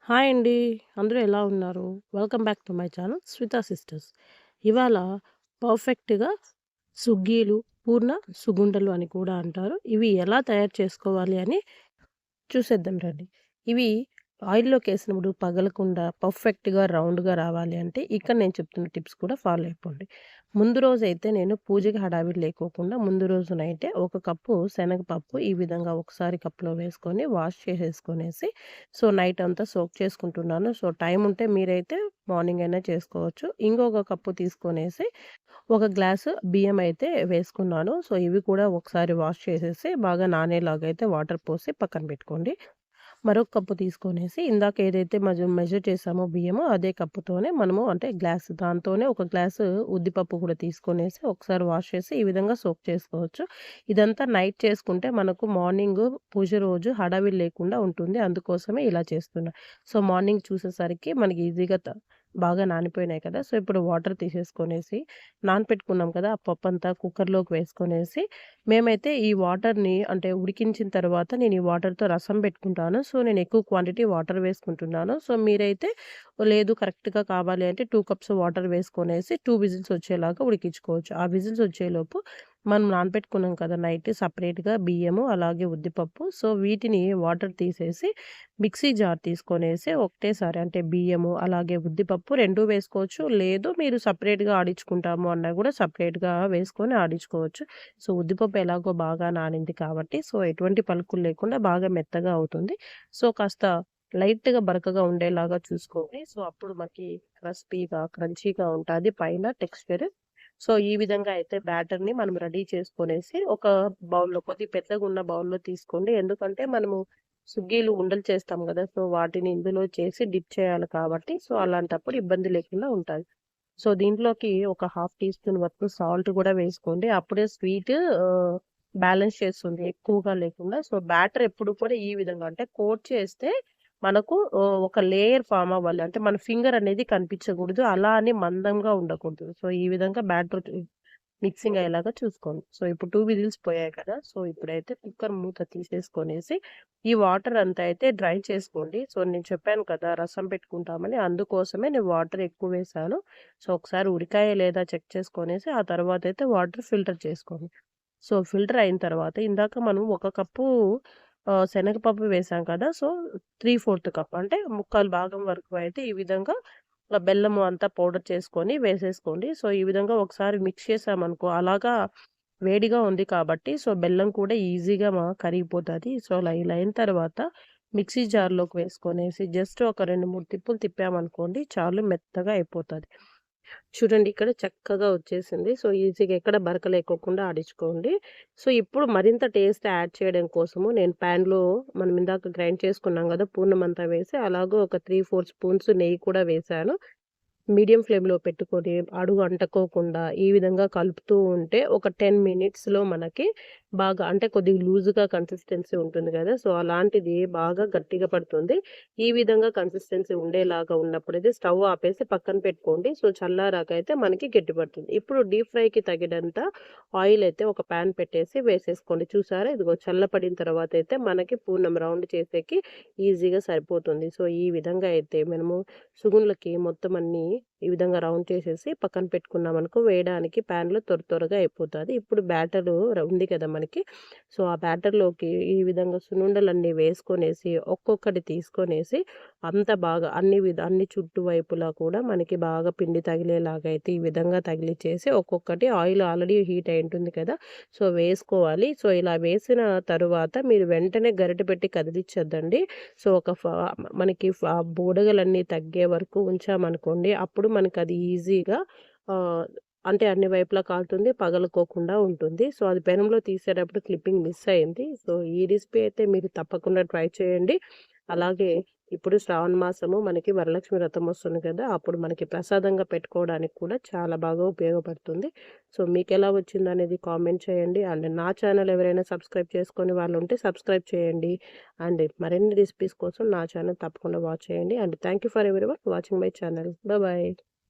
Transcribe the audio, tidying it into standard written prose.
Hi అండి. అందరూ ఎలా ఉన్నారు? Welcome back to my channel 'Swita sisters'. ఇవాళ పర్ఫెక్ట్‌గా సుగ్గీలు, పూర్ణ సుగుండలు అని కూడా అంటారు. ఇవి ఎలా తయారు చేసుకోవాలి అని చూసేద్దాం రండి. ఇవి ఆయిల్‌లోకేసినప్పుడు పగలకుండా పర్ఫెక్ట్‌గా రౌండ్‌గా రావాలి అంటే ఇక్కడ నేను చెప్తున్న టిప్స్ కూడా ఫాలో అయిపోండి. ముందు రోజైతే నేను పూజకి హడావిడి లేకోకుండా ముందు రోజు నైటే ఒక కప్పు శనగపప్పు ఈ విధంగా ఒకసారి కప్‌లో వేసుకొని వాష్ చేసేసుకొనేసి నైట్ అంతా సోక్ చేసుకుంటున్నాను. టైం ఉంటే మీరైతే మార్నింగ్ అయినా చేసుకోవచ్చు. ఇంకొక కప్పు తీసుకొనేసి ఒక గ్లాసు బియ్యం అయితే వేసుకున్నాను. ఇవి కూడా ఒకసారి వాష్ చేసేసి బాగా నానేలాగా అయితే వాటర్ పోసి పక్కన పెట్టుకోండి. మరొక కప్పు తీసుకొనేసి ఇందాక ఏదైతే మెజర్ చేసామో బియ్యమో అదే కప్పుతోనే మనము అంటే గ్లాస్ దాంతోనే ఒక గ్లాసు ఉద్దిపప్పు కూడా తీసుకొనేసి ఒకసారి వాష్ చేసి ఈ విధంగా సోక్ చేసుకోవచ్చు. ఇదంతా నైట్ చేసుకుంటే మనకు మార్నింగు పూజ రోజు హడావిడి లేకుండా ఉంటుంది. అందుకోసమే ఇలా చేస్తున్నా. మార్నింగ్ చూసేసరికి మనకి ఈజీగా బాగా నానిపోయినాయి కదా! ఇప్పుడు వాటర్ తీసేసుకొనేసి నానపెట్టుకున్నాం కదా! ఆ పప్పంతా కుక్కర్‌లోకి వేసుకొనేసి మేమైతే ఈ వాటర్‌ని అంటే ఉడికించిన తర్వాత నేను ఈ వాటర్‌తో రసం పెట్టుకుంటాను. నేను ఎక్కువ క్వాంటిటీ వాటర్ వేసుకుంటున్నాను. మీరైతే లేదు కరెక్ట్‌గా కావాలి అంటే 2 కప్స్ వాటర్ వేసుకొనేసి 2 విజిల్స్ వచ్చేలాగా ఉడికించుకోవచ్చు. ఆ విజిల్స్ వచ్చేలోపు మనం నానబెట్టుకున్నాం కదా! నైట్ సెపరేట్‌గా బియ్యము, అలాగే ఉద్దిపప్పు. వీటిని వాటర్ తీసేసి మిక్సీ జార్ తీసుకొనేసి ఒకటేసారి అంటే బియ్యము, అలాగే ఉద్దిపప్పు 2 వేసుకోవచ్చు. లేదు మీరు సెపరేట్‌గా ఆడించుకుంటాము అన్నా కూడా సెపరేట్‌గా వేసుకొని ఆడించుకోవచ్చు. ఉద్దిపప్పు ఎలాగో బాగా నానింది కాబట్టి ఎటువంటి పలుకులు లేకుండా బాగా మెత్తగా అవుతుంది. కాస్త లైట్‌గా బరకగా ఉండేలాగా చూసుకోండి. అప్పుడు మనకి క్రిస్పీగా, క్రంచీగా ఉంటాది పైన టెక్స్చర్. ఈ విధంగా అయితే బ్యాటర్‌ని మనం రెడీ చేసుకొనేసి ఒక బౌల్‌లో కొద్దిగా పెద్దగున్న బౌల్‌లో తీసుకోండి. ఎందుకంటే మనము సుగ్గీలు ఉండలు చేస్తాం గదా! వాటిని ఇందులో చేసి డిప్ చేయాలి కాబట్టి అలాంటప్పుడు ఇబ్బంది లేకుండా ఉంటాది. దీంట్లోకి ఒక హాఫ్ టీ స్పూన్ వరకు సాల్ట్ గూడా వేసుకోండి. అప్పుడే స్వీట్ బ్యాలెన్స్ చేస్తుంది ఎక్కువగా లేకుండా. బ్యాటర్ ఎప్పుడు కూడా ఈ విధంగా అంటే కోట్ చేస్తే మనకు ఒక లేయర్ ఫార్మ్ అవ్వాలి. అంటే మన ఫింగర్ అనేది కనిపించకూడదు. అలా అని మందంగా ఉండకూడదు. ఈ విధంగా బ్యాటర్ మిక్సింగ్ అయ్యేలాగా చూసుకోండి. ఇప్పుడు 2 విజిల్స్ పోయాయి కదా! ఇప్పుడైతే కుక్కర్ మూత తీసేసుకొనేసి ఈ వాటర్ అంతా అయితే డ్రైన్ చేసుకోండి. నేను చెప్పాను కదా! రసం పెట్టుకుంటామని అందుకోసమే నేను వాటర్ ఎక్కువ వేశాను. ఒకసారి ఉడికాయా లేదా చెక్ చేసుకొనేసి ఆ తర్వాతయితే వాటర్ ఫిల్టర్ చేసుకోండి. ఫిల్టర్ అయిన తర్వాత ఇందాక మనం ఒక కప్పు శనగపప్పు వేసాం కదా! 3/4 కప్ అంటే ముక్కాలు భాగం వరకు అయితే ఈ విధంగా బెల్లము అంతా పౌడర్ చేసుకొని వేసేసుకోండి. ఈ విధంగా ఒకసారి మిక్స్ చేసామనుకో అలాగా వేడిగా ఉంది కాబట్టి బెల్లం కూడా ఈజీగా కరిగిపోతది. ఇలా అయిన తర్వాత మిక్సీ జార్‌లోకి వేసుకొనేసి జస్ట్ ఒక 2, 3 తిప్పులు తిప్పామనుకోండి చాలు మెత్తగా అయిపోతది. చూడండి ఇక్కడ చక్కగా వచ్చేసింది. ఈజీగా ఎక్కడ బరక లేకోకుండా ఆడించుకోండి. ఇప్పుడు మరింత టేస్ట్ యాడ్ చేయడం కోసము నేను పాన్‌లో మనం ఇందాక గ్రైండ్ చేసుకున్నాం గదా! పూర్ణమంతా వేసి అలాగే ఒక 3, 4 స్పూన్స్ నెయ్యి కూడా వేశాను. మీడియం ఫ్లేమ్‌లో పెట్టుకొని అడుగు అంటుకోకుండా ఈ విధంగా కలుపుతూ ఉంటే ఒక 10 మినిట్స్‌లో మనకి బాగా అంటే కొద్దిగా లూజ్‌గా కన్సిస్టెన్సీ ఉంటుంది గదా! అలాంటిది బాగా గట్టిగా పడుతుంది. ఈ విధంగా కన్సిస్టెన్సీ ఉండేలాగా ఉన్నప్పుడైతే స్టవ్ ఆపేసి పక్కన పెట్టుకోండి. చల్లారాకైతే మనకి గట్టిపడుతుంది. ఇప్పుడు డీప్ ఫ్రైకి తగినంత ఆయిల్ అయితే ఒక పాన్ పెట్టేసి వేసేసుకోండి. చూసారా? ఇదిగో చల్లపడిన తర్వాత అయితే మనకి పూర్ణం రౌండ్ చేసేకి ఈజీగా సరిపోతుంది. ఈ విధంగా అయితే మనము సుగుండ్లకి మొత్తం అన్నీ ఈ విధంగా రౌండ్ చేసేసి పక్కన పెట్టుకున్నామనుకో వేయడానికి ప్యాన్‌లో త్వరగా అయిపోతది. ఇప్పుడు బ్యాటరు ఉంది కదా మనకి. ఆ బ్యాటర్‌లోకి ఈ విధంగా సున్నుండలన్నీ వేసుకొనేసి ఒక్కొక్కటి తీసుకొనేసి అంత బాగా అన్ని చుట్టూ వైపులా కూడా మనకి బాగా పిండి తగిలేలాగా అయితే ఈ విధంగా తగిలిచ్చేసి ఒక్కొక్కటి ఆయిల్ ఆల్రెడీ హీట్ అయి ఉంటుంది కదా! వేసుకోవాలి. ఇలా వేసిన తరువాత మీరు వెంటనే గరిటె పెట్టి కదిలిచ్చొద్దండి. ఒక మనకి బుడగలన్నీ తగ్గే వరకు ఉంచామనుకోండి. అప్పుడు మనకది ఈజీగా ఆహ్, అంటే అన్ని వైపులా కాలుతుంది. పగలకోకుండా ఉంటుంది. అది పెనంలో తీసేటప్పుడు క్లిప్పింగ్ మిస్ అయింది. ఈ రెసిపీ అయితే మీరు తప్పకుండా ట్రై చేయండి. అలాగే ఇప్పుడు శ్రావణ మాసము మనకి వరలక్ష్మి వ్రతం వస్తుంది కదా! అప్పుడు మనకి ప్రసాదంగా పెట్టుకోవడానికి కూడా చాలా బాగా ఉపయోగపడుతుంది. మీకెలా వచ్చిందనేది కామెంట్ చేయండి. అండ్ నా ఛానల్ ఎవరైనా సబ్స్క్రైబ్ చేసుకొని వాళ్ళుంటే సబ్స్క్రైబ్ చేయండి. అండ్ మరిన్ని రెసిపీస్ కోసం నా ఛానల్ తప్పకుండా వాచ్ చేయండి. And thank you for everyone watching my channel. Bye.